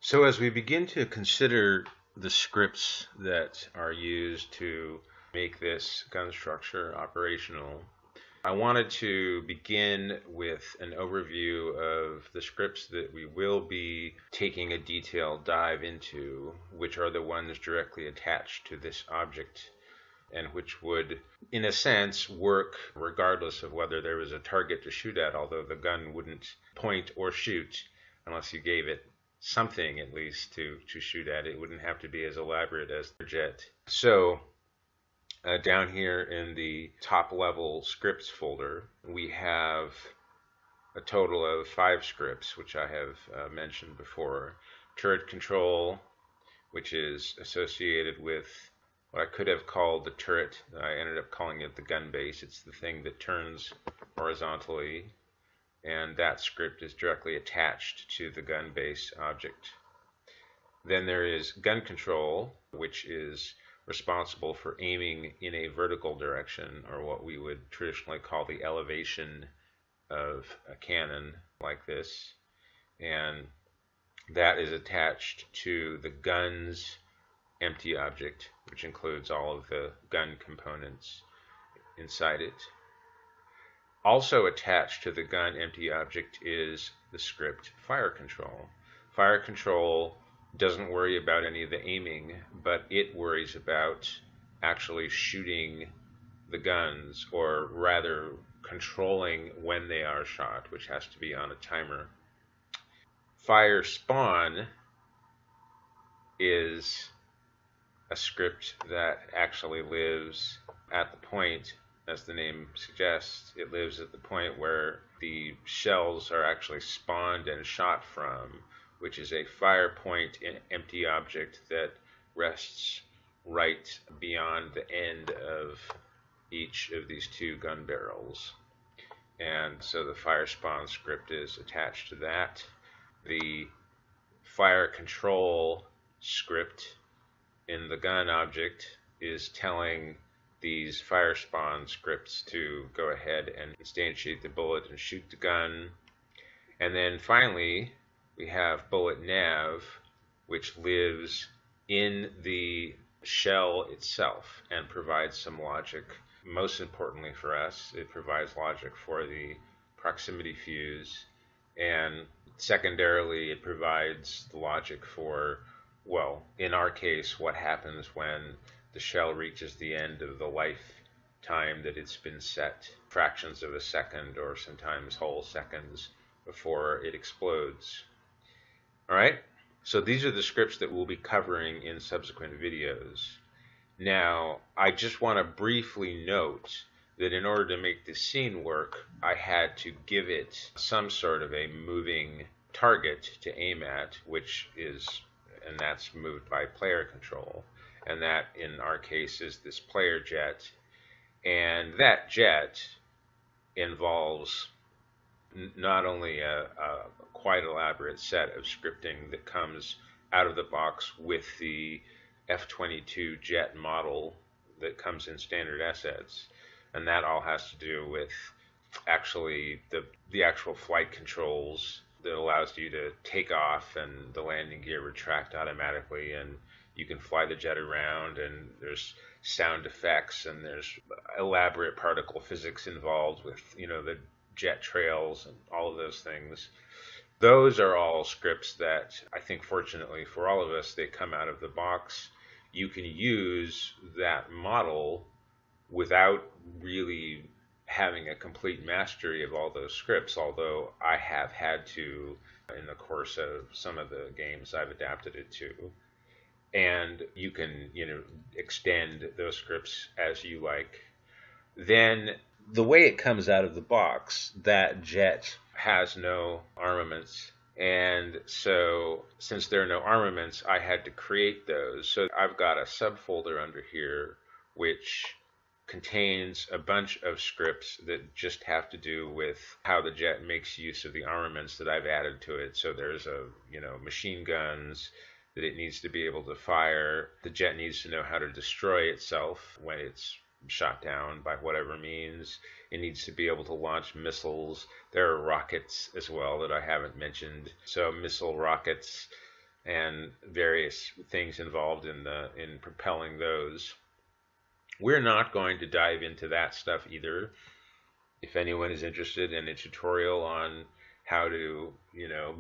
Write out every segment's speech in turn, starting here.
So as we begin to consider the scripts that are used to make this gun structure operational, I wanted to begin with an overview of the scripts that we will be taking a detailed dive into, which are the ones directly attached to this object and which would, in a sense, work regardless of whether there was a target to shoot at, although the gun wouldn't point or shoot unless you gave it something at least to shoot at. It wouldn't have to be as elaborate as the jet. So down here in the top level scripts folder, we have a total of 5 scripts, which I have mentioned before. Turret control, which is associated with what I could have called the turret. I ended up calling it the gun base. It's the thing that turns horizontally, and that script is directly attached to the gun base object. Then there is gun control, which is responsible for aiming in a vertical direction, or what we would traditionally call the elevation of a cannon like this. And that is attached to the gun's empty object, which includes all of the gun components inside it. Also attached to the gun empty object is the script fire control. Fire control doesn't worry about any of the aiming, but it worries about actually shooting the guns, or rather controlling when they are shot, which has to be on a timer. Fire spawn is a script that actually lives at the point, as the name suggests. It lives at the point where the shells are actually spawned and shot from, which is a fire point in empty object that rests right beyond the end of each of these 2 gun barrels. And so the fire spawn script is attached to that. The fire control script in the gun object is telling these fire spawn scripts to go ahead and instantiate the bullet and shoot the gun. And then finally, we have bullet nav, which lives in the shell itself and provides some logic. Most importantly for us, it provides logic for the proximity fuse, and secondarily, it provides the logic for, well, in our case, what happens when the shell reaches the end of the lifetime that it's been set, fractions of a second or sometimes whole seconds before it explodes. All right, so these are the scripts that we'll be covering in subsequent videos. Now, I just want to briefly note that in order to make this scene work, I had to give it some sort of a moving target to aim at, and that's moved by player control. And that, in our case, is this player jet. And that jet involves not only a quite elaborate set of scripting that comes out of the box with the F-22 jet model that comes in standard assets, and that all has to do with actually the actual flight controls that allows you to take off and the landing gear retract automatically, and you can fly the jet around, and there's sound effects, and there's elaborate particle physics involved with, the jet trails and all of those things. Those are all scripts that I think, fortunately for all of us, they come out of the box. You can use that model without really having a complete mastery of all those scripts, although I have had to in the course of some of the games I've adapted it to. And you can, extend those scripts as you like. Then the way it comes out of the box, that jet has no armaments. And so since there are no armaments, I had to create those. So I've got a subfolder under here which contains a bunch of scripts that just have to do with how the jet makes use of the armaments that I've added to it. So there's machine guns that it needs to be able to fire. The jet needs to know how to destroy itself when it's shot down by whatever means. It needs to be able to launch missiles. There are rockets as well that I haven't mentioned. So missile rockets and various things involved in propelling those. We're not going to dive into that stuff either. If anyone is interested in a tutorial on how to,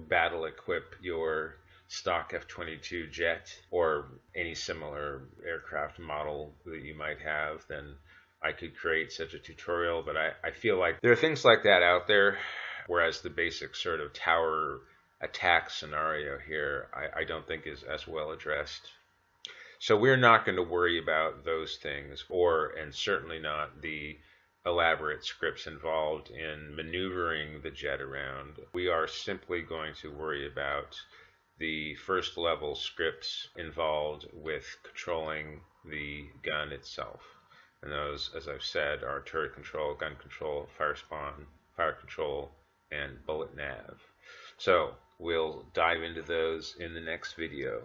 battle equip your stock F-22 jet or any similar aircraft model that you might have, then I could create such a tutorial. But I feel like there are things like that out there, whereas the basic sort of tower attack scenario here, I don't think is as well addressed. So we're not going to worry about those things, and certainly not the elaborate scripts involved in maneuvering the jet around. We are simply going to worry about the first level scripts involved with controlling the gun itself. And those, as I've said, are turret control, gun control, fire spawn, fire control, and bullet nav. So we'll dive into those in the next video.